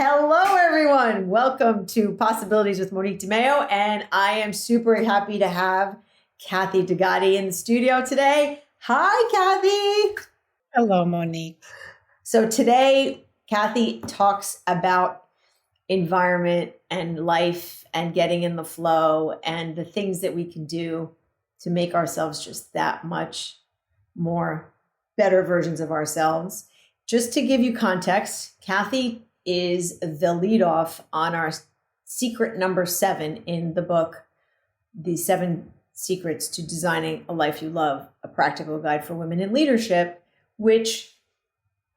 Hello, everyone. Welcome to Possibilities with Monique DeMeo. And I am super happy to have Kathy Degatti in the studio today. Hi, Kathy. Hello, Monique. So today, Kathy talks about environment and life and getting in the flow and the things that we can do to make ourselves just that much more better versions of ourselves. Just to give you context, Kathy is the leadoff on our secret number 7 in the book, The 7 Secrets to Designing a Life You Love, a practical guide for women in leadership, which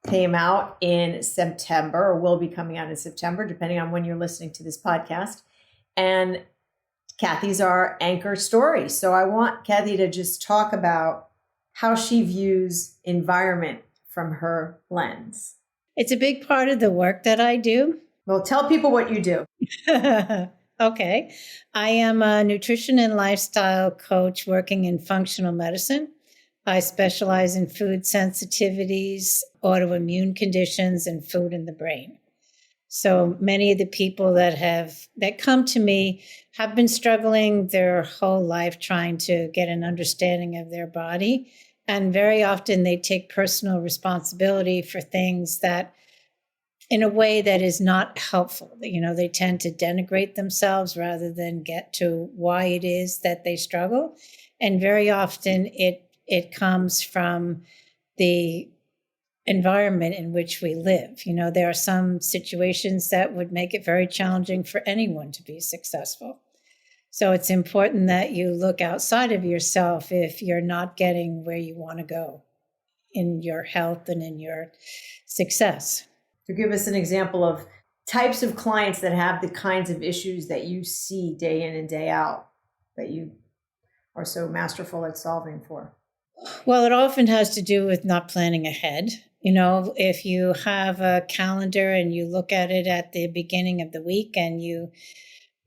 came out in September or will be coming out in September, depending on when you're listening to this podcast. And Kathy's our anchor story. So I want Kathy to just talk about how she views environment from her lens. It's a big part of the work that I do. Well, tell people what you do. Okay. I am a nutrition and lifestyle coach working in functional medicine. I specialize in food sensitivities, autoimmune conditions, and food in the brain. So many of the people that come to me have been struggling their whole life trying to get an understanding of their body. And very often they take personal responsibility for things that in a way that is not helpful. They tend to denigrate themselves rather than get to why it is that they struggle. And very often it comes from the environment in which we live. There are some situations that would make it very challenging for anyone to be successful. So it's important that you look outside of yourself if you're not getting where you want to go in your health and in your success. To give us an example of types of clients that have the kinds of issues that you see day in and day out that you are so masterful at solving for. Well, it often has to do with not planning ahead. If you have a calendar and you look at it at the beginning of the week and you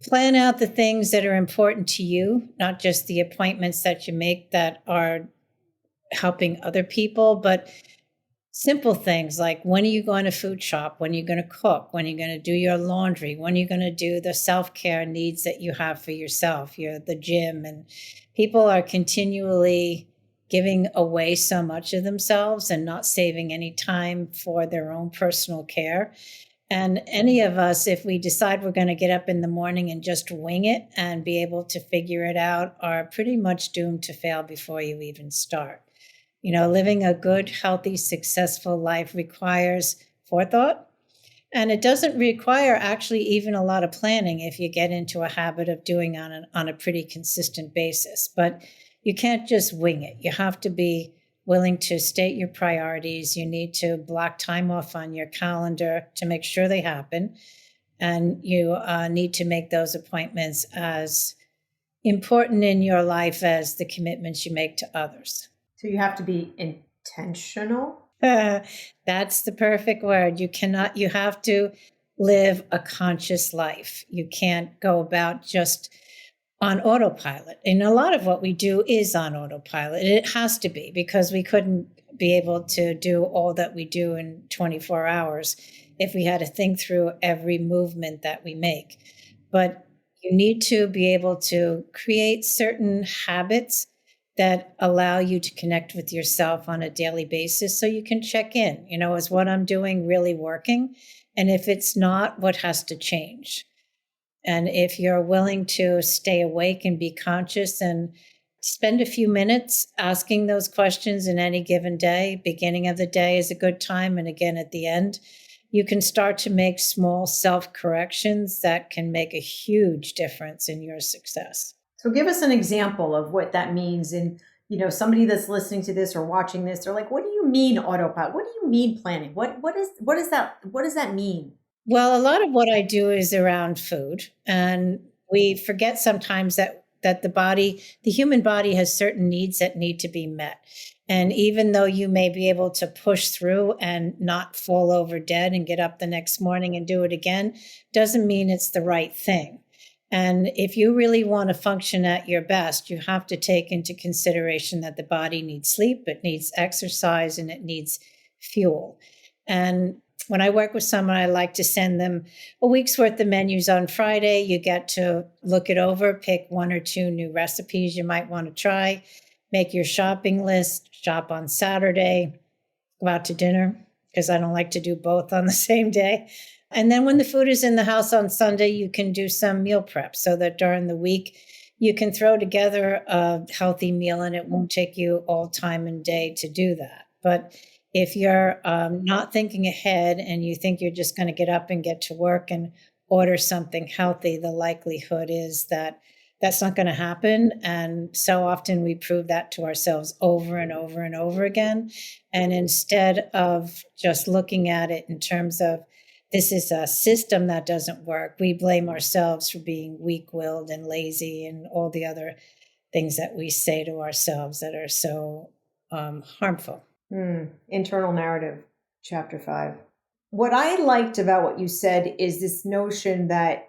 plan out the things that are important to you, not just the appointments that you make that are helping other people, but simple things like when are you going to food shop, when are you going to cook, when are you going to do your laundry, when are you going to do the self-care needs that you have for yourself, the gym. And people are continually giving away so much of themselves and not saving any time for their own personal care. And any of us, if we decide we're going to get up in the morning and just wing it and be able to figure it out, are pretty much doomed to fail before you even start. Living a good, healthy, successful life requires forethought. And it doesn't require actually even a lot of planning if you get into a habit of doing on a pretty consistent basis. But you can't just wing it. You have to be willing to state your priorities. You need to block time off on your calendar to make sure they happen. And you need to make those appointments as important in your life as the commitments you make to others. So you have to be intentional? That's the perfect word. You have to live a conscious life. You can't go about just on autopilot. And a lot of what we do is on autopilot. It has to be, because we couldn't be able to do all that we do in 24 hours if we had to think through every movement that we make. But you need to be able to create certain habits that allow you to connect with yourself on a daily basis so you can check in. Is what I'm doing really working? And if it's not, what has to change? And if you're willing to stay awake and be conscious and spend a few minutes asking those questions in any given day, beginning of the day is a good time, and again at the end, you can start to make small self-corrections that can make a huge difference in your success. So give us an example of what that means. And, somebody that's listening to this or watching this, they're like, what do you mean autopilot? What do you mean planning? What does that mean? Well, a lot of what I do is around food, and we forget sometimes that the human body has certain needs that need to be met. And even though you may be able to push through and not fall over dead and get up the next morning and do it again, doesn't mean it's the right thing. And if you really want to function at your best, you have to take into consideration that the body needs sleep, it needs exercise, and it needs fuel. And When I work with someone, I like to send them a week's worth of menus on Friday. You get to look it over, pick one or two new recipes you might want to try, make your shopping list, shop on Saturday, go out to dinner, because I don't like to do both on the same day. And then when the food is in the house on Sunday, you can do some meal prep so that during the week you can throw together a healthy meal and it won't take you all time and day to do that. But if you're not thinking ahead and you think you're just going to get up and get to work and order something healthy, the likelihood is that that's not going to happen. And so often we prove that to ourselves over and over and over again. And instead of just looking at it in terms of this is a system that doesn't work, we blame ourselves for being weak-willed and lazy and all the other things that we say to ourselves that are so harmful. Internal narrative, chapter 5. What I liked about what you said is this notion that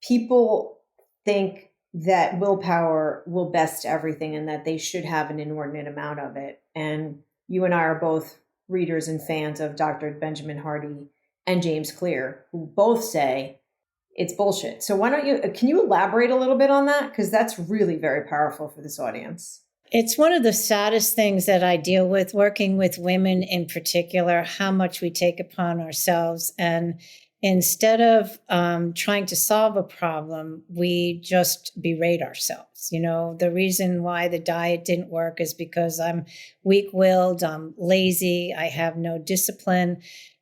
people think that willpower will best everything and that they should have an inordinate amount of it. And you and I are both readers and fans of Dr. Benjamin Hardy and James Clear, who both say it's bullshit. So can you elaborate a little bit on that? Because that's really very powerful for this audience. It's one of the saddest things that I deal with, working with women in particular, how much we take upon ourselves. And instead of trying to solve a problem, we just berate ourselves. You know, the reason why the diet didn't work is because I'm weak-willed, I'm lazy, I have no discipline.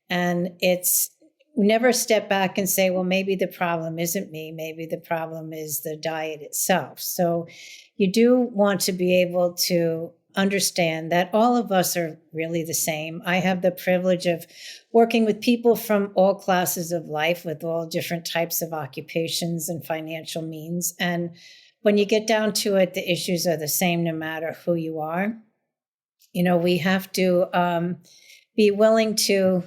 And it's never step back and say, well, maybe the problem isn't me. Maybe the problem is the diet itself. So you do want to be able to understand that all of us are really the same. I have the privilege of working with people from all classes of life with all different types of occupations and financial means. And when you get down to it, the issues are the same no matter who you are. You know, we have to be willing to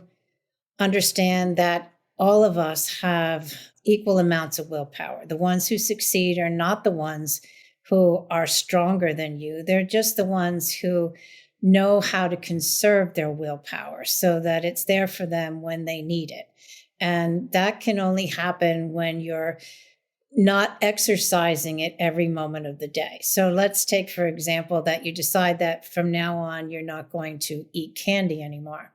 understand that all of us have equal amounts of willpower. The ones who succeed are not the ones who are stronger than you. They're just the ones who know how to conserve their willpower so that it's there for them when they need it. And that can only happen when you're not exercising it every moment of the day. So let's take, for example, that you decide that from now on, you're not going to eat candy anymore.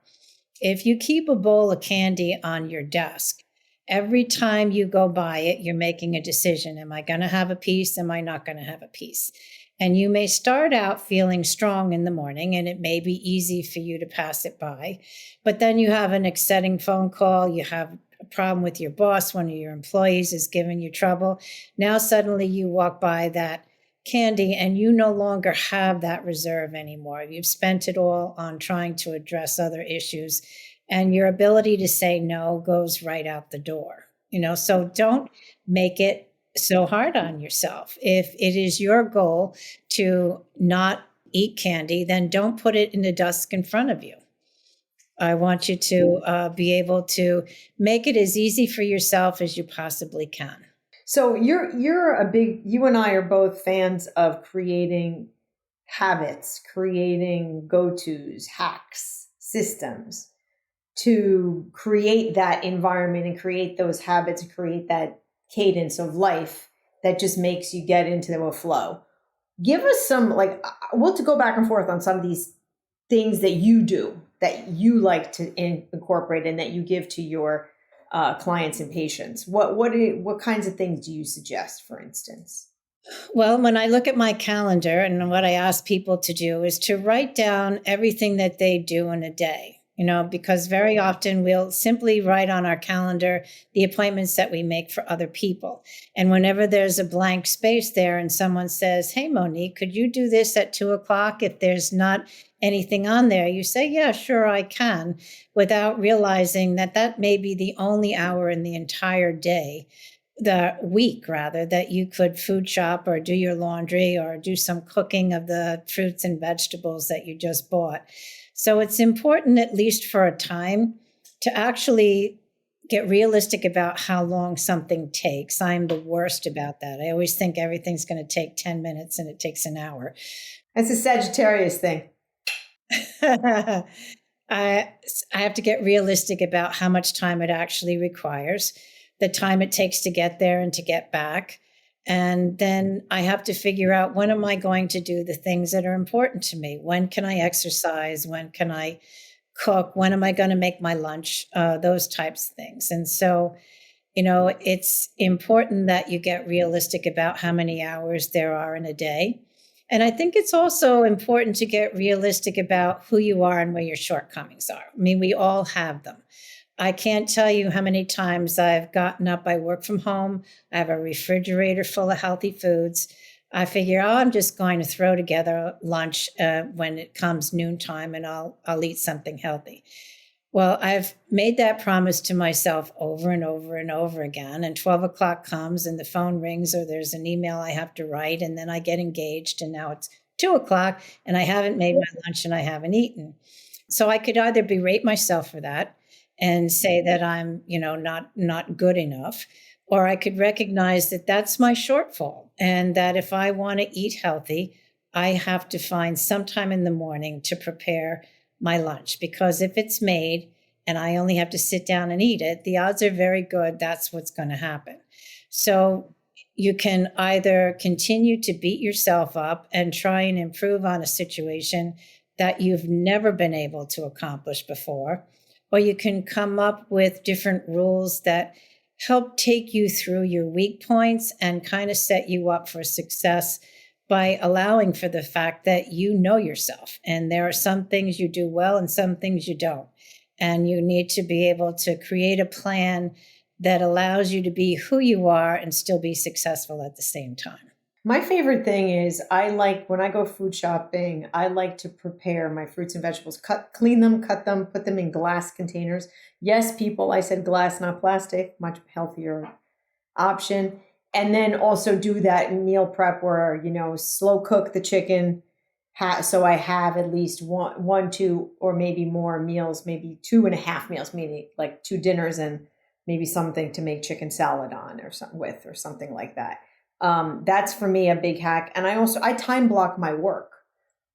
If you keep a bowl of candy on your desk, every time you go by it, you're making a decision. Am I going to have a piece? Am I not going to have a piece? And you may start out feeling strong in the morning, and it may be easy for you to pass it by. But then you have an upsetting phone call. You have a problem with your boss. One of your employees is giving you trouble. Now suddenly you walk by that candy and you no longer have that reserve anymore. You've spent it all on trying to address other issues, and your ability to say no goes right out the door. You know, so don't make it so hard on yourself. If it is your goal to not eat candy, then don't put it in the desk in front of you. I want you to be able to make it as easy for yourself as you possibly can. So you and I are both fans of creating habits, creating go-tos, hacks, systems to create that environment and create those habits and create that cadence of life that just makes you get into a flow. Give us some, we'll to go back and forth on some of these things that you do, that you like to incorporate and that you give to your clients and patients. What kinds of things do you suggest, for instance? Well, when I look at my calendar, and what I ask people to do is to write down everything that they do in a day, you know, because very often we'll simply write on our calendar the appointments that we make for other people. And whenever there's a blank space there and someone says, hey, Monique, could you do this at 2:00? If there's not anything on there, you say, yeah, sure, I can, without realizing that that may be the only hour in the entire day, the week rather, that you could food shop or do your laundry or do some cooking of the fruits and vegetables that you just bought. So it's important, at least for a time, to actually get realistic about how long something takes. I'm the worst about that. I always think everything's going to take 10 minutes and it takes an hour. That's a Sagittarius thing. I, I have to get realistic about how much time it actually requires, the time it takes to get there and to get back. And then I have to figure out, when am I going to do the things that are important to me? When can I exercise? When can I cook? When am I going to make my lunch? Those types of things. And so, it's important that you get realistic about how many hours there are in a day. And I think it's also important to get realistic about who you are and where your shortcomings are. I mean, we all have them. I can't tell you how many times I've gotten up. I work from home. I have a refrigerator full of healthy foods. I figure, I'm just going to throw together lunch when it comes noontime, and I'll eat something healthy. Well, I've made that promise to myself over and over and over again. And 12 o'clock comes and the phone rings, or there's an email I have to write, and then I get engaged, and now it's 2 o'clock and I haven't made my lunch and I haven't eaten. So I could either berate myself for that and say that I'm, not good enough, or I could recognize that that's my shortfall, and that if I want to eat healthy, I have to find some time in the morning to prepare my lunch, because if it's made and I only have to sit down and eat it, the odds are very good that's what's going to happen. So you can either continue to beat yourself up and try and improve on a situation that you've never been able to accomplish before, or you can come up with different rules that help take you through your weak points and kind of set you up for success by allowing for the fact that you know yourself, and there are some things you do well and some things you don't. And you need to be able to create a plan that allows you to be who you are and still be successful at the same time. My favorite thing is, I like, when I go food shopping, I like to prepare my fruits and vegetables, clean them, cut them, put them in glass containers. Yes, people, I said glass, not plastic, much healthier option. And then also do that meal prep where, slow cook the chicken. So I have at least one, two, or maybe more meals, maybe 2.5 meals, meaning like 2 dinners and maybe something to make chicken salad on or something with, or something like that. That's for me a big hack. And I time block my work.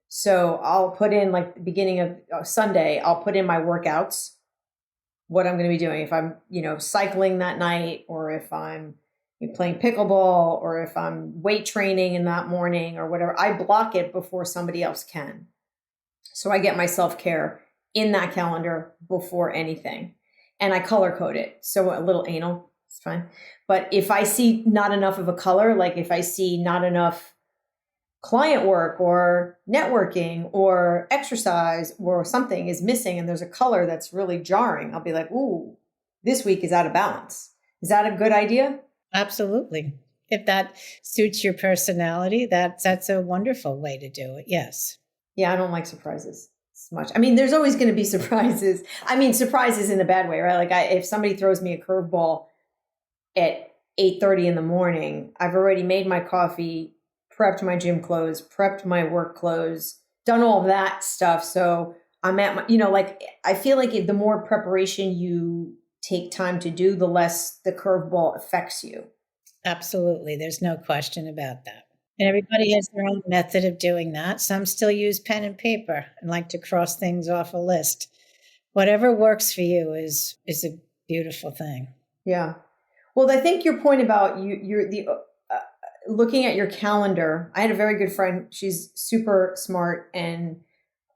So I'll put in, like, the beginning of Sunday, I'll put in my workouts, what I'm going to be doing. If I'm, cycling that night, or if I'm playing pickleball, or if I'm weight training in that morning or whatever, I block it before somebody else can. So I get my self-care in that calendar before anything. And I color code it. So a little anal, it's fine. But if I see not enough of a color, like if I see not enough client work or networking or exercise or something is missing and there's a color that's really jarring, I'll be like, ooh, this week is out of balance. Is that a good idea? Absolutely. If that suits your personality, that's a wonderful way to do it. Yes. Yeah, I don't like surprises as much. I mean, there's always going to be surprises. I mean, surprises in a bad way, right? Like, if somebody throws me a curveball at 8:30 in the morning, I've already made my coffee, prepped my gym clothes, prepped my work clothes, done all that stuff. So I'm at my, I feel like the more preparation you take time to do, the less the curveball affects you. Absolutely. There's no question about that. And everybody has their own method of doing that. Some still use pen and paper and like to cross things off a list. Whatever works for you is a beautiful thing. Yeah. Well, I think your point about you're looking at your calendar. I had a very good friend. She's super smart and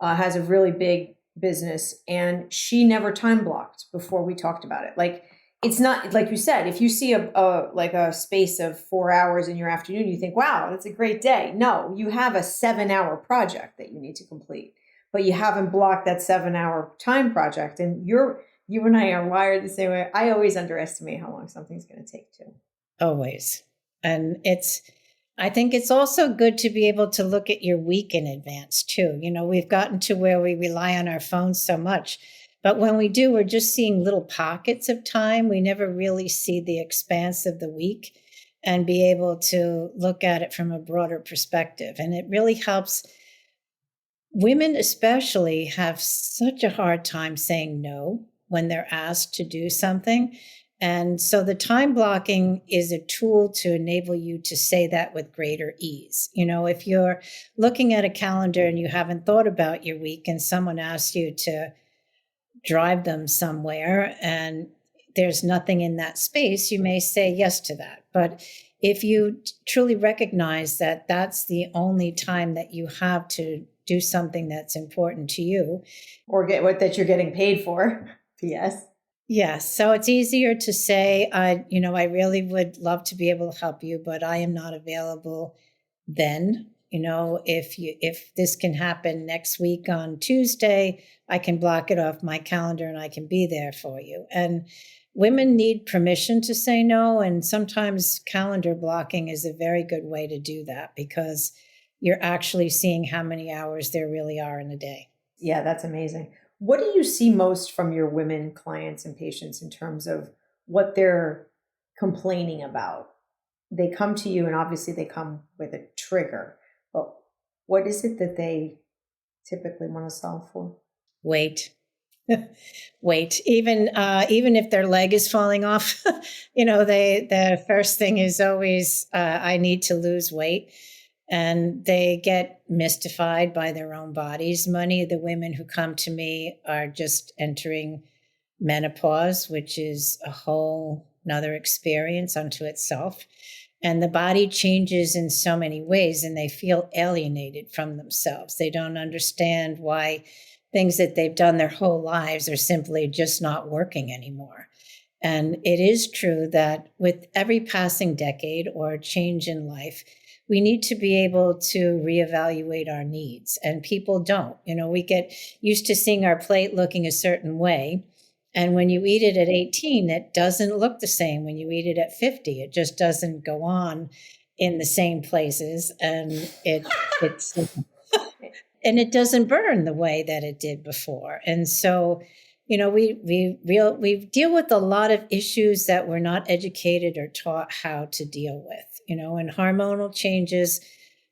has a really big business, and she never time blocked before we talked about it. Like, it's not like you said, if you see a space of 4 hours in your afternoon, you think, wow, that's a great day. No, you have a 7-hour project that you need to complete, but you haven't blocked that 7-hour time project. And you and I are wired the same way. I always underestimate how long something's going to take too. Always. And I think it's also good to be able to look at your week in advance too. We've gotten to where we rely on our phones so much, but when we do, we're just seeing little pockets of time. We never really see the expanse of the week and be able to look at it from a broader perspective. And it really helps. Women especially have such a hard time saying no when they're asked to do something. And so the time blocking is a tool to enable you to say that with greater ease. If you're looking at a calendar and you haven't thought about your week and someone asks you to drive them somewhere and there's nothing in that space, you may say yes to that. But if you truly recognize that that's the only time that you have to do something that's important to you, or get what that you're getting paid for. Yes. yes. So it's easier to say, I really would love to be able to help you, but I am not available then. If this can happen next week on Tuesday, I can block it off my calendar and I can be there for you. And women need permission to say no. And sometimes calendar blocking is a very good way to do that because you're actually seeing how many hours there really are in a day. Yeah, that's amazing. What do you see most from your women clients and patients in terms of what they're complaining about? They come to you and obviously they come with a trigger, but what is it that they typically want to solve for? Weight. Weight. Even if their leg is falling off, the first thing is always I need to lose weight. And they get mystified by their own bodies. Many of the women who come to me are just entering menopause, which is a whole another experience unto itself. And the body changes in so many ways, and they feel alienated from themselves. They don't understand why things that they've done their whole lives are simply just not working anymore. And it is true that with every passing decade or change in life, we need to be able to reevaluate our needs. And people don't. We get used to seeing our plate looking a certain way. And when you eat it at 18, it doesn't look the same when you eat it at 50. It just doesn't go on in the same places. And it's and it doesn't burn the way that it did before. And so, we deal with a lot of issues that we're not educated or taught how to deal with. And hormonal changes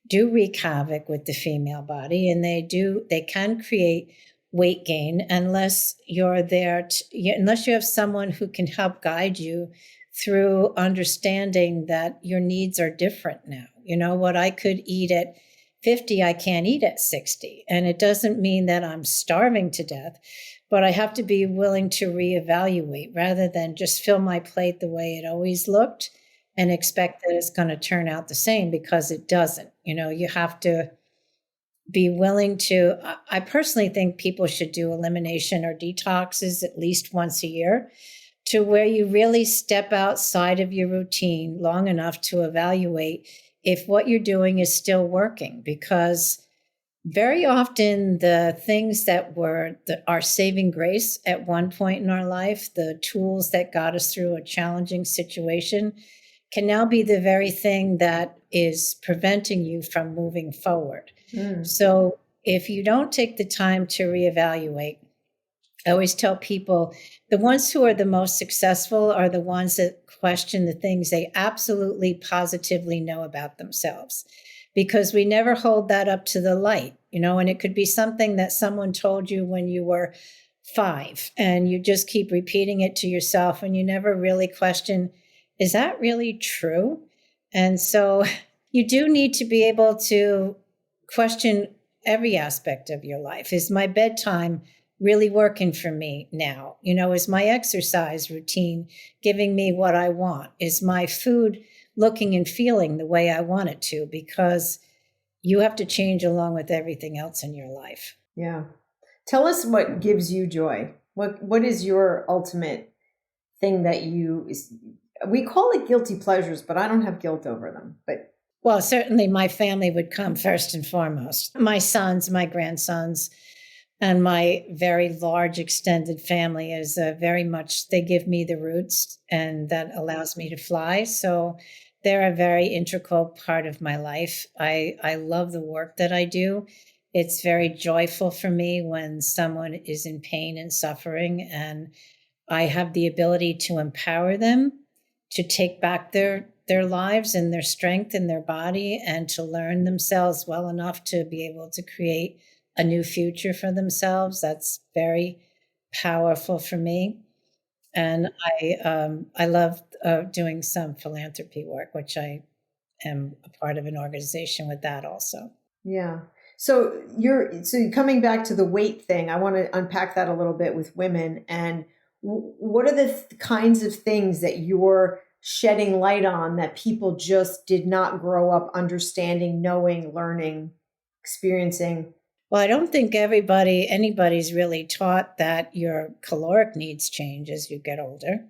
do wreak havoc with the female body, and they can create weight gain unless unless you have someone who can help guide you through understanding that your needs are different now. What I could eat at 50, I can't eat at 60. And it doesn't mean that I'm starving to death, but I have to be willing to reevaluate rather than just fill my plate the way it always looked and expect that it's going to turn out the same, because it doesn't. You have to be willing to, I personally think people should do elimination or detoxes at least once a year, to where you really step outside of your routine long enough to evaluate if what you're doing is still working. Because very often the things that were our saving grace at one point in our life, the tools that got us through a challenging situation, can now be the very thing that is preventing you from moving forward. So if you don't take the time to reevaluate, I always tell people the ones who are the most successful are the ones that question the things they absolutely positively know about themselves, because we never hold that up to the light, and it could be something that someone told you when you were 5 and you just keep repeating it to yourself and you never really question, is that really true? And so you do need to be able to question every aspect of your life. Is my bedtime really working for me now? Is my exercise routine giving me what I want? Is my food looking and feeling the way I want it to? Because you have to change along with everything else in your life. Yeah. Tell us what gives you joy. What is your ultimate thing that we call it guilty pleasures, but I don't have guilt over them. But well, certainly my family would come first and foremost. My sons, my grandsons, and my very large extended family is very much, they give me the roots, and that allows me to fly. So they're a very integral part of my life. I love the work that I do. It's very joyful for me when someone is in pain and suffering, and I have the ability to empower them to take back their lives and their strength in their body, and to learn themselves well enough to be able to create a new future for themselves. That's very powerful for me. And I love doing some philanthropy work, which I am a part of an organization with that also. yeah. So coming back to the weight thing, I want to unpack that a little bit with women. And what are the kinds of things that you're shedding light on that people just did not grow up understanding, knowing, learning, experiencing? Well, I don't think anybody's really taught that your caloric needs change as you get older.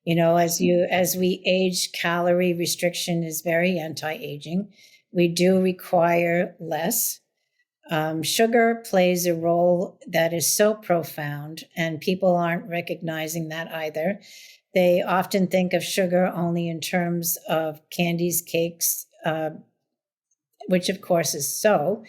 As we age, calorie restriction is very anti-aging. We do require less. Sugar plays a role that is so profound, and people aren't recognizing that either. They often think of sugar only in terms of candies, cakes, which of course is so.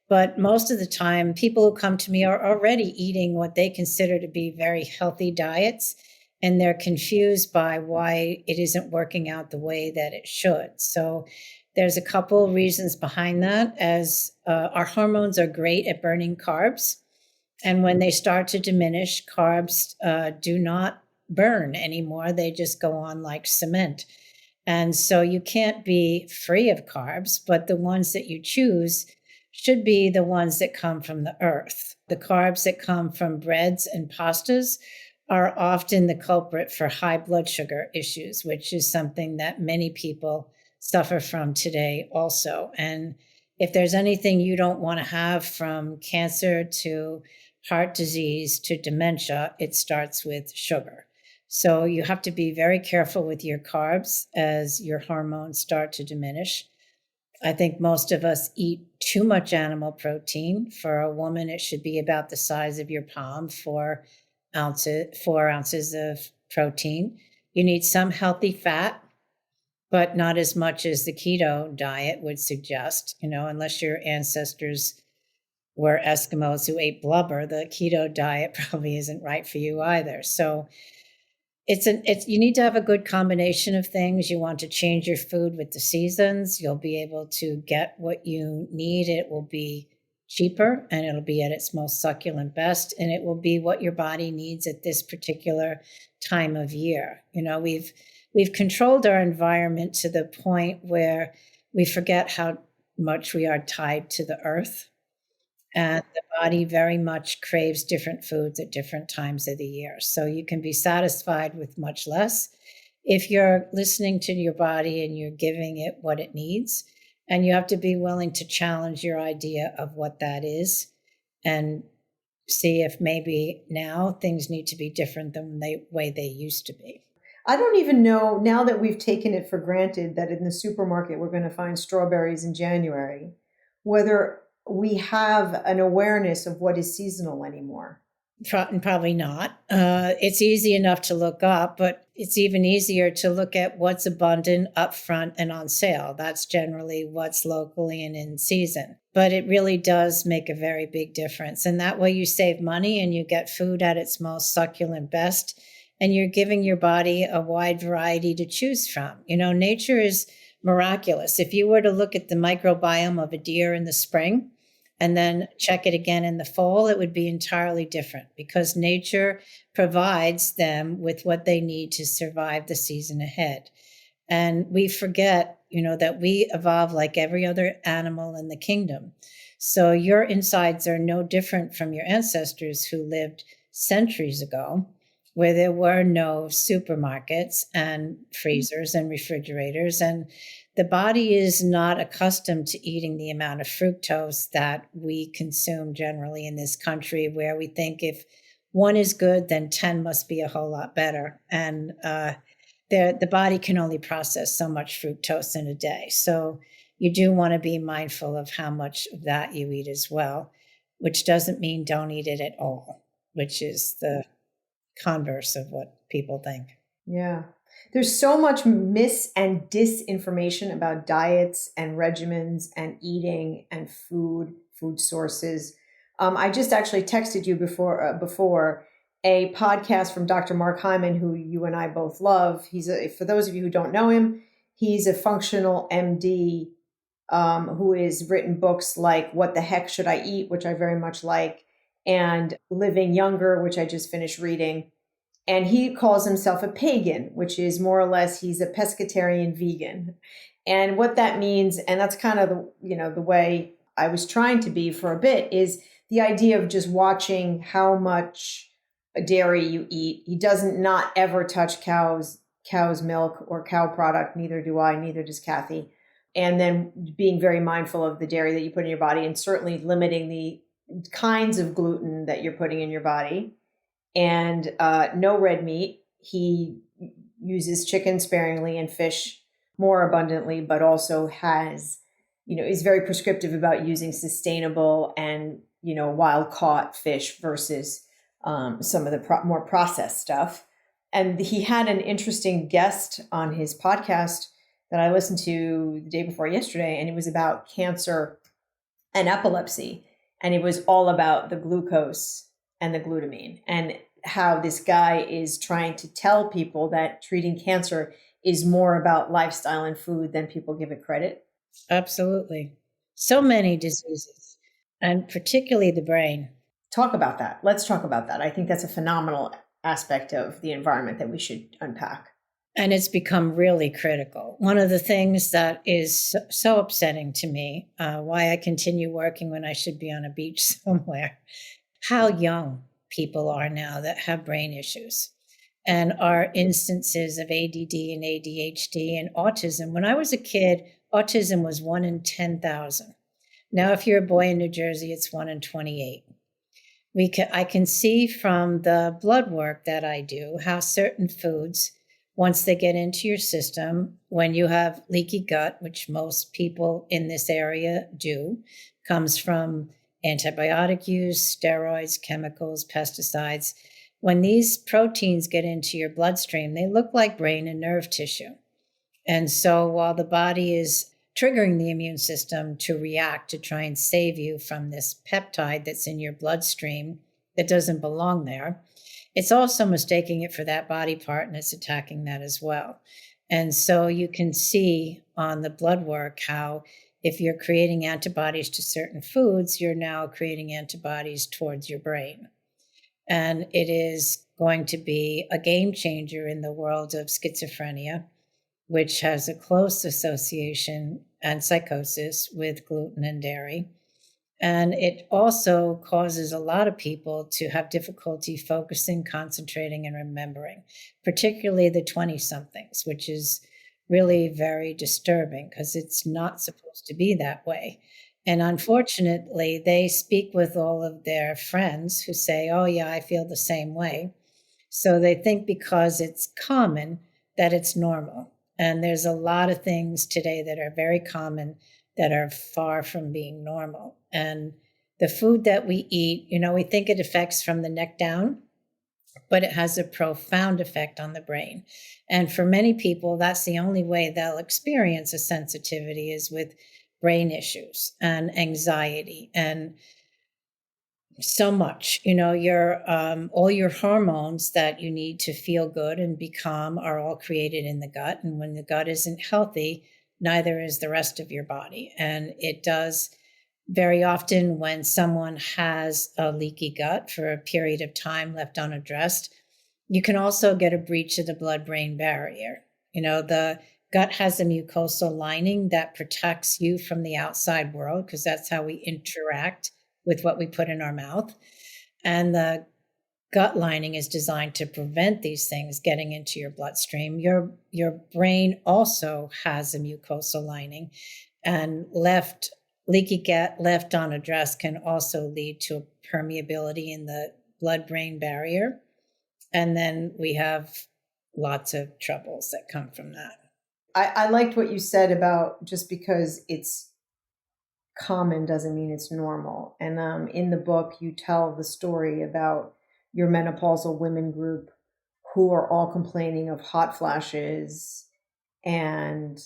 But most of the time, people who come to me are already eating what they consider to be very healthy diets, and they're confused by why it isn't working out the way that it should. So there's a couple reasons behind that, as our hormones are great at burning carbs. And when they start to diminish, carbs do not burn anymore. They just go on like cement. And so you can't be free of carbs, but the ones that you choose should be the ones that come from the earth. The carbs that come from breads and pastas are often the culprit for high blood sugar issues, which is something that many people suffer from today also. And if there's anything you don't want to have, from cancer to heart disease to dementia, it starts with sugar. So you have to be very careful with your carbs as your hormones start to diminish. I think most of us eat too much animal protein. For a woman, it should be about the size of your palm, 4 ounces of protein. You need some healthy fat, but not as much as the keto diet would suggest. Unless your ancestors were Eskimos who ate blubber, the keto diet probably isn't right for you either. So you need to have a good combination of things. You want to change your food with the seasons. You'll be able to get what you need. It will be cheaper, and it'll be at its most succulent best, and it will be what your body needs at this particular time of year. We've controlled our environment to the point where we forget how much we are tied to the earth. And the body very much craves different foods at different times of the year. So you can be satisfied with much less if you're listening to your body and you're giving it what it needs. And you have to be willing to challenge your idea of what that is and see if maybe now things need to be different than the way they used to be. I don't even know, now that we've taken it for granted that in the supermarket we're going to find strawberries in January, whether we have an awareness of what is seasonal anymore. Probably not. It's easy enough to look up, but it's even easier to look at what's abundant, upfront, and on sale. That's generally what's locally and in season. But it really does make a very big difference. And that way you save money and you get food at its most succulent best. And you're giving your body a wide variety to choose from. Nature is miraculous. If you were to look at the microbiome of a deer in the spring and then check it again in the fall, it would be entirely different, because nature provides them with what they need to survive the season ahead. And we forget, that we evolve like every other animal in the kingdom. So your insides are no different from your ancestors who lived centuries ago, where there were no supermarkets and freezers and refrigerators. And the body is not accustomed to eating the amount of fructose that we consume generally in this country, where we think if one is good, then 10 must be a whole lot better. And the body can only process so much fructose in a day. So you do want to be mindful of how much of that you eat as well, which doesn't mean don't eat it at all, which is the converse of what people think. Yeah. There's so much mis and disinformation about diets and regimens and eating and food sources. I just actually texted you before a podcast from Dr. Mark Hyman, who you and I both love. For those of you who don't know him, he's a functional MD who has written books like What the Heck Should I Eat, which I very much like, and Living Younger, which I just finished reading. And he calls himself a pagan, which is more or less he's a pescatarian vegan. And what that means, and that's kind of the way I was trying to be for a bit is the idea of just watching how much dairy you eat. He doesn't not ever touch cow's milk or cow product. Neither do I. Neither does Kathy. And then being very mindful of the dairy that you put in your body, and certainly limiting the kinds of gluten that you're putting in your body, and no red meat. He uses chicken sparingly and fish more abundantly, but also has, is very prescriptive about using sustainable and, wild caught fish versus some of the more processed stuff. And he had an interesting guest on his podcast that I listened to the day before yesterday, and it was about cancer and epilepsy. And it was all about the glucose and the glutamine, and how this guy is trying to tell people that treating cancer is more about lifestyle and food than people give it credit. Absolutely. So many diseases, and particularly the brain. Talk about that. Let's talk about that. I think that's a phenomenal aspect of the environment that we should unpack. And it's become really critical. One of the things that is so upsetting to me, why I continue working when I should be on a beach somewhere, how young people are now that have brain issues, and our instances of ADD and ADHD and autism. When I was a kid, autism was 1 in 10,000. Now, if you're a boy in New Jersey, it's 1 in 28. I can see from the blood work that I do how certain foods, once they get into your system, when you have leaky gut, which most people in this area do, comes from antibiotic use, steroids, chemicals, pesticides. When these proteins get into your bloodstream, they look like brain and nerve tissue. And so while the body is triggering the immune system to react to try and save you from this peptide that's in your bloodstream that doesn't belong there, it's also mistaking it for that body part, and it's attacking that as well. And so you can see on the blood work how if you're creating antibodies to certain foods, you're now creating antibodies towards your brain. And it is going to be a game changer in the world of schizophrenia, which has a close association and psychosis with gluten and dairy. And it also causes a lot of people to have difficulty focusing, concentrating, and remembering, particularly the 20-somethings, which is really very disturbing because it's not supposed to be that way. And unfortunately, they speak with all of their friends who say, oh, yeah, I feel the same way. So they think because it's common that it's normal. And there's a lot of things today that are very common that are far from being normal. And the food that we eat, we think it affects from the neck down, but it has a profound effect on the brain. And for many people, that's the only way they'll experience a sensitivity is with brain issues and anxiety and so much. Your all your hormones that you need to feel good and be calm are all created in the gut. And when the gut isn't healthy, neither is the rest of your body. And it does very often when someone has a leaky gut for a period of time left unaddressed, you can also get a breach of the blood-brain barrier. The gut has a mucosal lining that protects you from the outside world because that's how we interact with what we put in our mouth. And the gut lining is designed to prevent these things getting into your bloodstream. Your brain also has a mucosal lining, and leaky gut left unaddressed can also lead to permeability in the blood-brain barrier. And then we have lots of troubles that come from that. I liked what you said about just because it's common doesn't mean it's normal. And in the book, you tell the story about your menopausal women group who are all complaining of hot flashes. And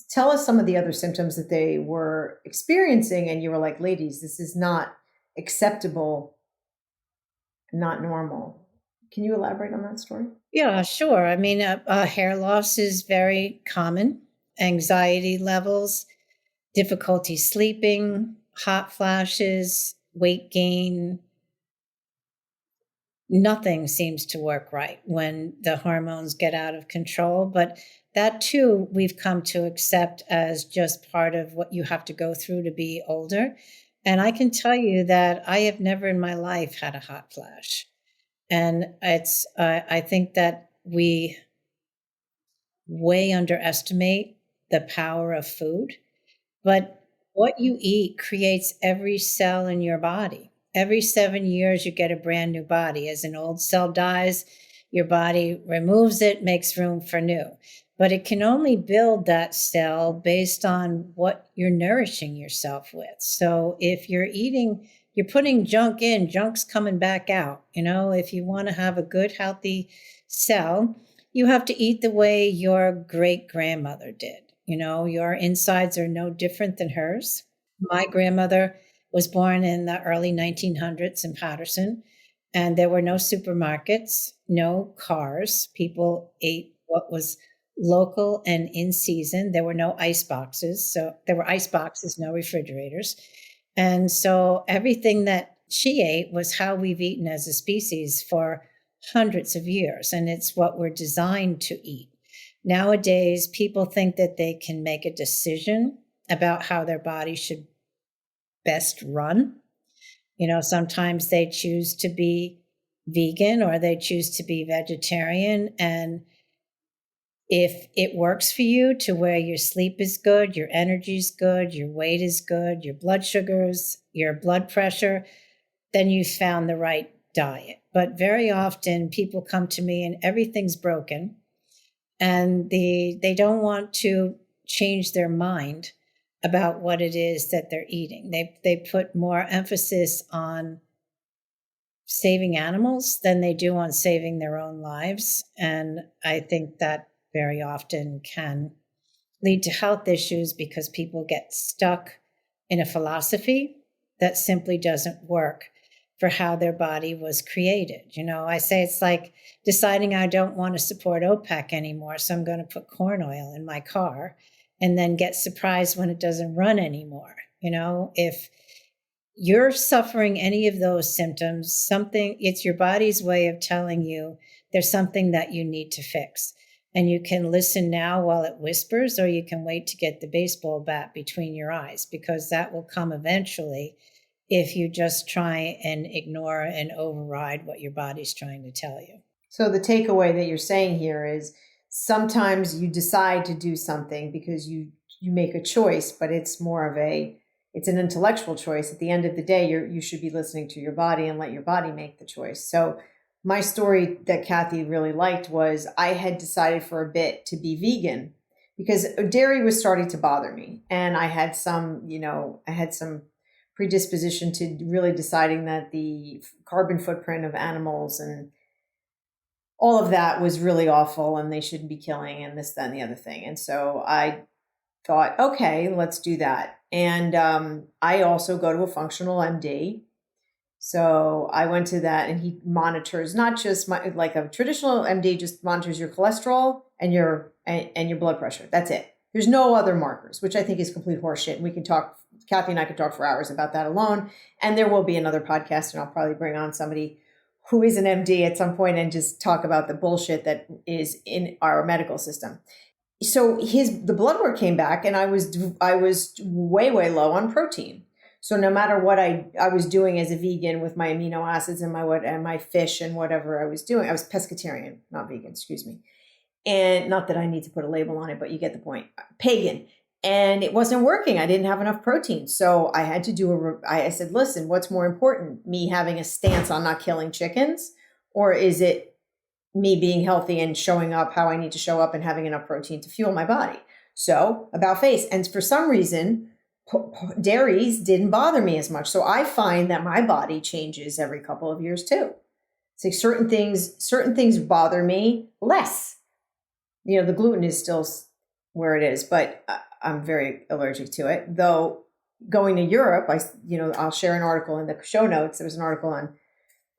tell us some of the other symptoms that they were experiencing. And you were like, ladies, this is not acceptable, not normal. Can you elaborate on that story? Yeah, sure. I mean, hair loss is very common, anxiety levels, difficulty sleeping, hot flashes, weight gain, nothing seems to work right when the hormones get out of control. But that too, we've come to accept as just part of what you have to go through to be older. And I can tell you that I have never in my life had a hot flash. And I think that we way underestimate the power of food. But what you eat creates every cell in your body. Every 7 years, you get a brand new body. As an old cell dies, your body removes it, makes room for new. But it can only build that cell based on what you're nourishing yourself with. So if you're eating, you're putting junk in, junk's coming back out. If you want to have a good, healthy cell, you have to eat the way your great grandmother did. Your insides are no different than hers. My grandmother was born in the early 1900s in Paterson, and there were no supermarkets, no cars. People ate what was local and in season. There were no ice boxes. So there were ice boxes, no refrigerators. And so everything that she ate was how we've eaten as a species for hundreds of years. And it's what we're designed to eat. Nowadays, people think that they can make a decision about how their body should best run. Sometimes they choose to be vegan or they choose to be vegetarian. And if it works for you to where your sleep is good, your energy is good, your weight is good, your blood sugars, your blood pressure, then you found the right diet. But very often people come to me and everything's broken. And they don't want to change their mind about what it is that they're eating. They put more emphasis on saving animals than they do on saving their own lives. And I think that very often can lead to health issues because people get stuck in a philosophy that simply doesn't work for how their body was created. I say it's like deciding I don't want to support OPEC anymore, so I'm going to put corn oil in my car and then get surprised when it doesn't run anymore. If you're suffering any of those symptoms, it's your body's way of telling you there's something that you need to fix. And you can listen now while it whispers, or you can wait to get the baseball bat between your eyes, because that will come eventually if you just try and ignore and override what your body's trying to tell you. So the takeaway that you're saying here is sometimes you decide to do something because you make a choice, but it's more of it's an intellectual choice. At the end of the day, you should be listening to your body and let your body make the choice. So my story that Kathy really liked was I had decided for a bit to be vegan because dairy was starting to bother me. And I had some predisposition to really deciding that the carbon footprint of animals and all of that was really awful and they shouldn't be killing and this, that, and the other thing. And so I thought, okay, let's do that. And I also go to a functional MD. So I went to that and he monitors not just like a traditional MD just monitors your cholesterol and your blood pressure. That's it. There's no other markers, which I think is complete horseshit. And we can talk, Kathy and I could talk for hours about that alone. And there will be another podcast and I'll probably bring on somebody who is an MD at some point and just talk about the bullshit that is in our medical system. So the blood work came back and I was way, way low on protein. So no matter what I was doing as a vegan with my amino acids and my fish and whatever I was doing, I was pescatarian, not vegan, excuse me. And not that I need to put a label on it, but you get the point. Pagan. And it wasn't working. I didn't have enough protein. So I had to I said, listen, what's more important? Me having a stance on not killing chickens? Or is it me being healthy and showing up how I need to show up and having enough protein to fuel my body? So about face. And for some reason, dairies didn't bother me as much. So I find that my body changes every couple of years too. It's like certain things bother me less. The gluten is still where it is, but I'm very allergic to it. Though going to Europe, I'll share an article in the show notes. There was an article on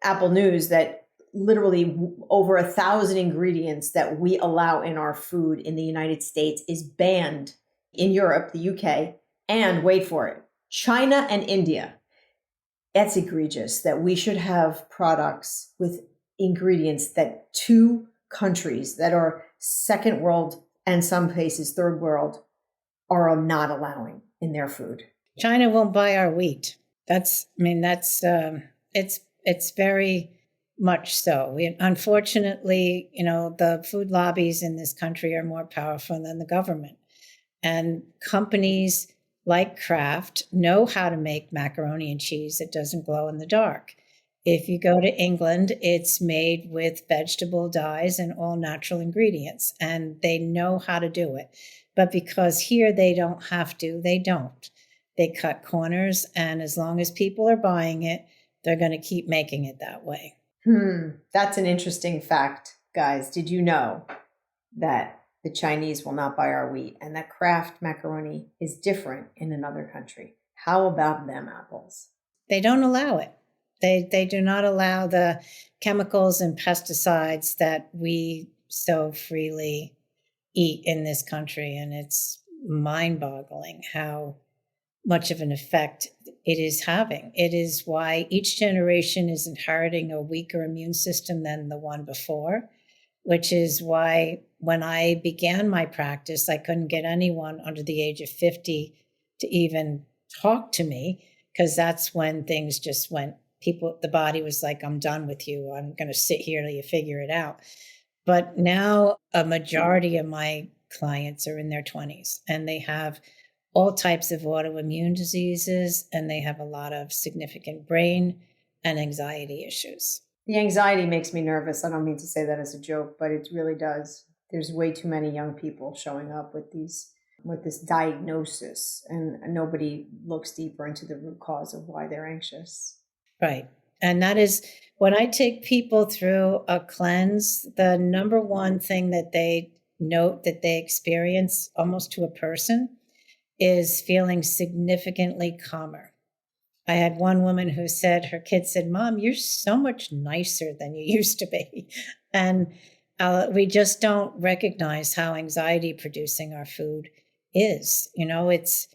Apple News that literally over 1,000 ingredients that we allow in our food in the United States is banned in Europe, the UK, and wait for it, China and India. That's egregious that we should have products with ingredients that two countries that are second world and some places third world are not allowing in their food. China won't buy our wheat. It's very much so. Unfortunately, the food lobbies in this country are more powerful than the government. And companies like Kraft know how to make macaroni and cheese that doesn't glow in the dark. If you go to England, it's made with vegetable dyes and all natural ingredients, and they know how to do it. But because here they don't have to, they don't. They cut corners, and as long as people are buying it, they're going to keep making it that way. That's an interesting fact, guys. Did you know that the Chinese will not buy our wheat and that Kraft macaroni is different in another country? How about them apples? They don't allow it. They do not allow the chemicals and pesticides that we so freely eat in this country. And it's mind-boggling how much of an effect it is having. It is why each generation is inheriting a weaker immune system than the one before, which is why when I began my practice, I couldn't get anyone under the age of 50 to even talk to me, because that's when things just went, the body was like, I'm done with you. I'm going to sit here till you figure it out. But now a majority of my clients are in their 20s, and they have all types of autoimmune diseases, and they have a lot of significant brain and anxiety issues. The anxiety makes me nervous. I don't mean to say that as a joke, but it really does. There's way too many young people showing up with this diagnosis, and nobody looks deeper into the root cause of why they're anxious. Right. And that is when I take people through a cleanse, the number one thing that they note that they experience almost to a person is feeling significantly calmer. I had one woman who said, her kid said, Mom, you're so much nicer than you used to be. And we just don't recognize how anxiety producing our food is. It's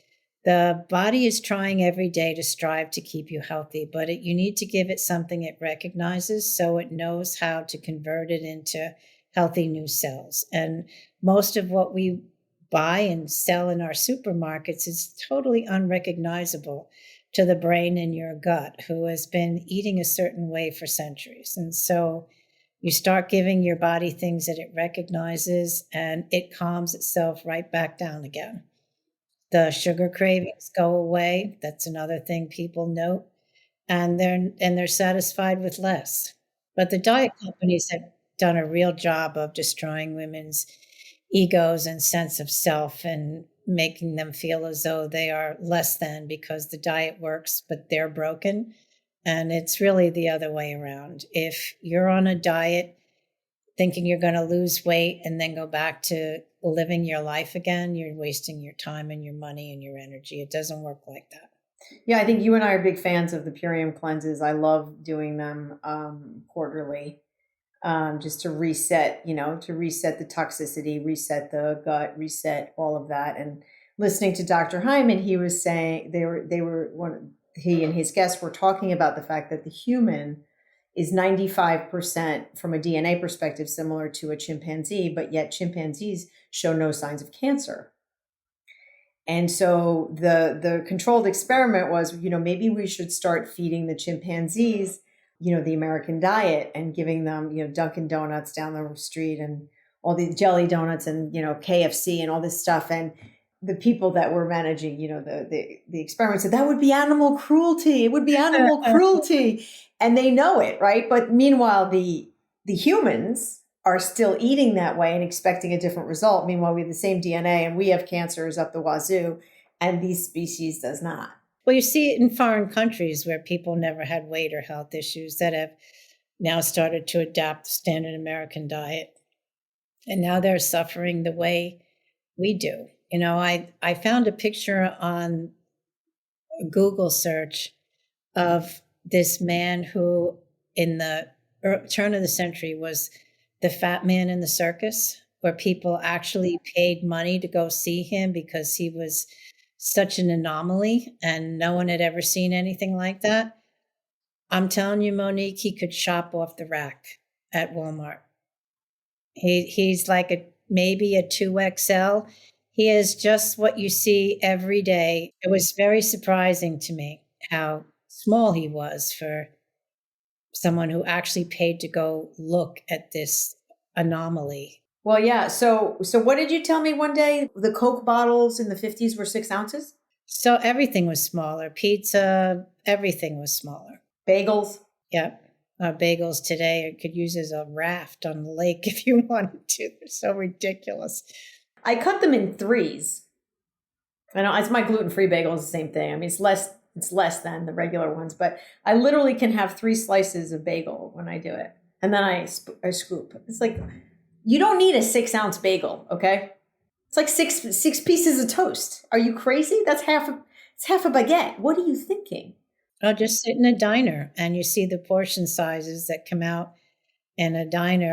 the body is trying every day to strive to keep you healthy, but you need to give it something it recognizes so it knows how to convert it into healthy new cells. And most of what we buy and sell in our supermarkets is totally unrecognizable to the brain in your gut, who has been eating a certain way for centuries. And so you start giving your body things that it recognizes, and it calms itself right back down again. The sugar cravings go away. That's another thing people note. And they're satisfied with less. But the diet companies have done a real job of destroying women's egos and sense of self, and making them feel as though they are less than because the diet works, but they're broken. And it's really the other way around. If you're on a diet thinking you're going to lose weight and then go back to living your life again, you're wasting your time and your money and your energy. It doesn't work like that. Yeah, I think you and I are big fans of the Purium cleanses. I love doing them quarterly, just to reset, to reset the toxicity, reset the gut, reset all of that. And listening to Dr. Hyman, he was saying he and his guests were talking about the fact that the human is 95% from a DNA perspective similar to a chimpanzee, but yet chimpanzees show no signs of cancer. And so the controlled experiment was, maybe we should start feeding the chimpanzees, the American diet, and giving them, Dunkin' Donuts down the street and all these jelly donuts and, KFC and all this stuff. And the people that were managing, the experiment said that would be animal cruelty. It would be animal cruelty. And they know it, right? But meanwhile, the humans are still eating that way and expecting a different result. Meanwhile, we have the same DNA and we have cancers up the wazoo, and these species does not. Well, you see it in foreign countries where people never had weight or health issues that have now started to adapt the standard American diet. And now they're suffering the way we do. I found a picture on a Google search of this man who in the turn of the century was the fat man in the circus, where people actually paid money to go see him because he was such an anomaly and no one had ever seen anything like that. I'm telling you, Monique, he could shop off the rack. at Walmart. He's like maybe a 2XL. He is just what you see every day. It was very surprising to me how small he was for someone who actually paid to go look at this anomaly. Well, yeah. So what did you tell me one day? The Coke bottles in the 50s were 6 ounces? So everything was smaller. Pizza, everything was smaller. Bagels? Yep. Bagels today could use as a raft on the lake if you wanted to. They're so ridiculous. I cut them in threes. I know it's my gluten-free bagel is the same thing. I mean, it's less than the regular ones, but I literally can have 3 slices of bagel when I do it. And then I scoop. It's like, you don't need a 6 ounce bagel, okay? It's like six pieces of toast. Are you crazy? It's half a baguette. What are you thinking? Oh, just sit in a diner and you see the portion sizes that come out in a diner.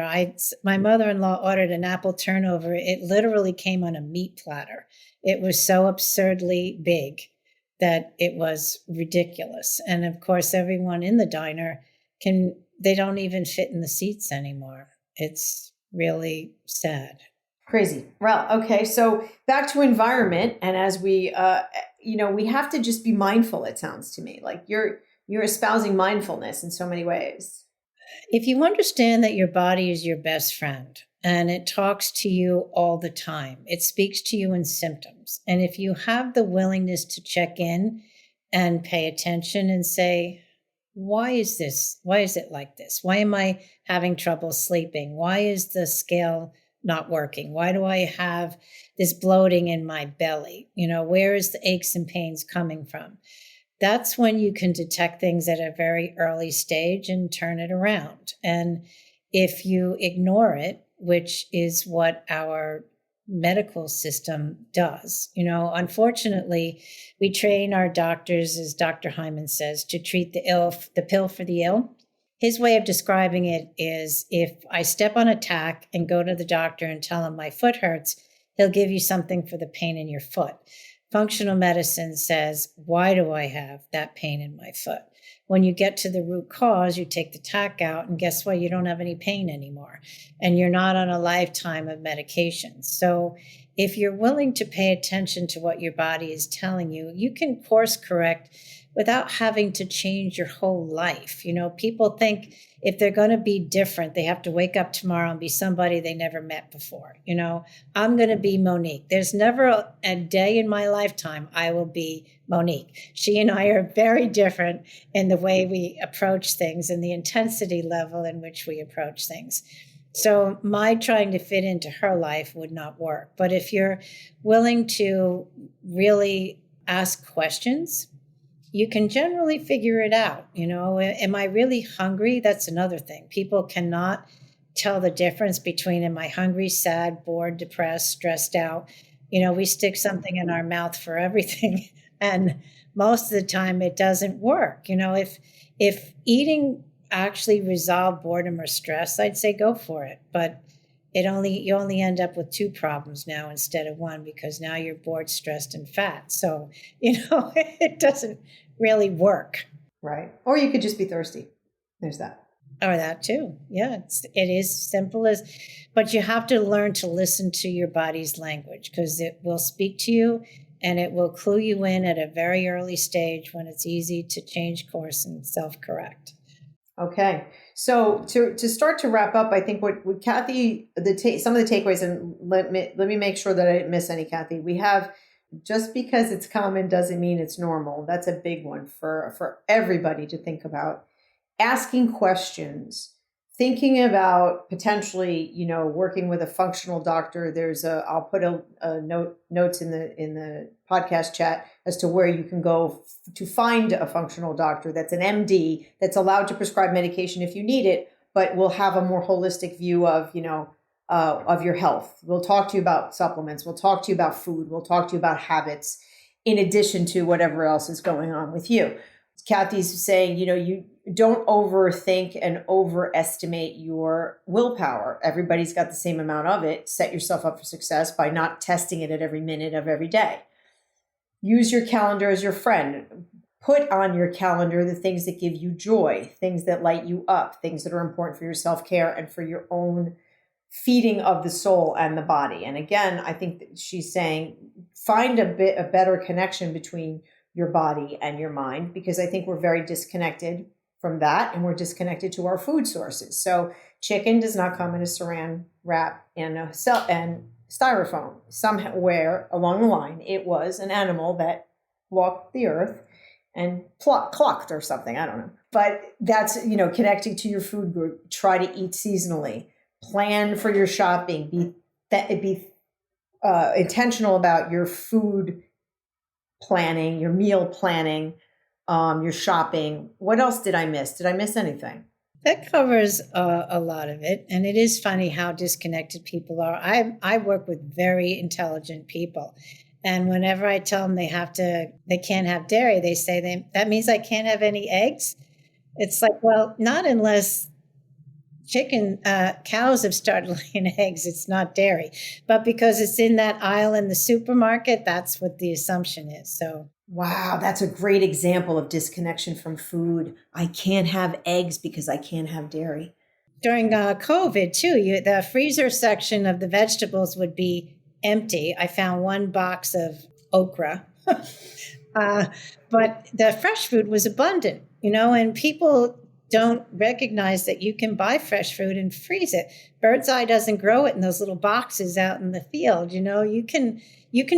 My mother-in-law ordered an apple turnover. It literally came on a meat platter. It was so absurdly big that it was ridiculous. And of course, everyone in the diner they don't even fit in the seats anymore. It's really sad. Crazy. Well, okay. So back to environment, and as we, we have to just be mindful. It sounds to me like you're espousing mindfulness in so many ways. If you understand that your body is your best friend and it talks to you all the time, it speaks to you in symptoms. And if you have the willingness to check in and pay attention and say, why is this? Why is it like this? Why am I having trouble sleeping? Why is the scale not working? Why do I have this bloating in my belly? Where is the aches and pains coming from? That's when you can detect things at a very early stage and turn it around. And if you ignore it, which is what our medical system does, unfortunately, we train our doctors, as Dr. Hyman says, to treat the pill for the ill. His way of describing it is, if I step on a tack and go to the doctor and tell him my foot hurts, he'll give you something for the pain in your foot. Functional medicine says, why do I have that pain in my foot? When you get to the root cause, you take the tack out, and guess what? You don't have any pain anymore, and you're not on a lifetime of medication. So if you're willing to pay attention to what your body is telling you, you can course correct without having to change your whole life. People think if they're going to be different, they have to wake up tomorrow and be somebody they never met before. I'm going to be Monique. There's never a day in my lifetime I will be Monique. She and I are very different in the way we approach things and the intensity level in which we approach things. So my trying to fit into her life would not work. But if you're willing to really ask questions, you can generally figure it out. Am I really hungry? That's another thing. People cannot tell the difference between, am I hungry, sad, bored, depressed, stressed out? We stick something in our mouth for everything. And most of the time it doesn't work. If eating actually resolved boredom or stress, I'd say go for it. But you only end up with 2 problems now instead of 1, because now you're bored, stressed, and fat. So, it doesn't really work. Right. Or you could just be thirsty. There's that. Or that too. Yeah, it is simple but you have to learn to listen to your body's language, because it will speak to you and it will clue you in at a very early stage when it's easy to change course and self-correct. Okay. So to start to wrap up, I think what Kathy, some of the takeaways, and let me make sure that I didn't miss any, Kathy. We have, just because it's common doesn't mean it's normal. That's a big one for everybody to think about. Asking questions, thinking about potentially, working with a functional doctor. I'll put a notes in the podcast chat as to where you can go to find a functional doctor that's an MD that's allowed to prescribe medication if you need it, but will have a more holistic view of your health. We'll talk to you about supplements. We'll talk to you about food. We'll talk to you about habits, in addition to whatever else is going on with you. Kathy's saying, you don't overthink and overestimate your willpower. Everybody's got the same amount of it. Set yourself up for success by not testing it at every minute of every day. Use your calendar as your friend. put on your calendar the things that give you joy, things that light you up, things that are important for your self-care and for your own feeding of the soul and the body. And again, I think that she's saying find a better connection between your body and your mind, because I think we're very disconnected from that, and we're disconnected to our food sources. So chicken does not come in a saran wrap and styrofoam. Somewhere along the line, it was an animal that walked the earth and clucked or something. I don't know. But that's, connecting to your food group. Try to eat seasonally. Plan for your shopping. Be intentional about your food planning, your meal planning, your shopping. What else did I miss? Did I miss anything? That covers a lot of it. And it is funny how disconnected people are. I work with very intelligent people. And whenever I tell them they can't have dairy, they say that means I can't have any eggs. It's like, well, not unless cows have started laying eggs. It's not dairy. But because it's in that aisle in the supermarket, that's what the assumption is. So. Wow, that's a great example of disconnection from food. I can't have eggs because I can't have dairy. During COVID, too, the freezer section of the vegetables would be empty. I found one box of okra, but the fresh food was abundant, and people don't recognize that you can buy fresh food and freeze it. Bird's Eye doesn't grow it in those little boxes out in the field. You can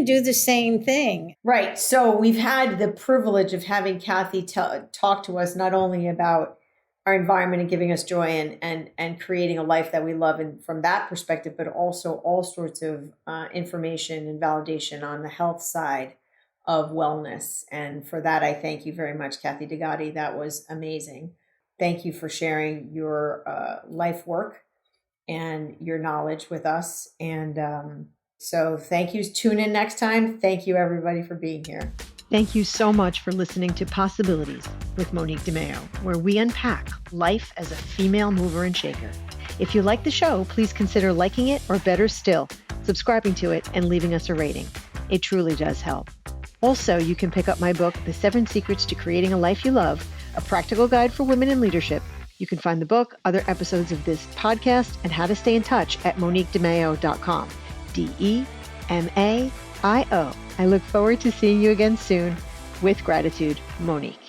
do the same thing. Right. So we've had the privilege of having Kathy talk to us not only about our environment and giving us joy and creating a life that we love, and from that perspective, but also all sorts of information and validation on the health side of wellness. And for that, I thank you very much, Kathy Degatti. That was amazing. Thank you for sharing your life work and your knowledge with us. And so thank you. Tune in next time. Thank you, everybody, for being here. Thank you so much for listening to Possibilities with Monique DeMeo, where we unpack life as a female mover and shaker. If you like the show, please consider liking it, or better still, subscribing to it and leaving us a rating. It truly does help. Also, you can pick up my book, The 7 Secrets to Creating a Life You Love, a practical guide for women in leadership. You can find the book, other episodes of this podcast, and how to stay in touch at MoniqueDeMeo.com. DEMAIO. I look forward to seeing you again soon. With gratitude, Monique.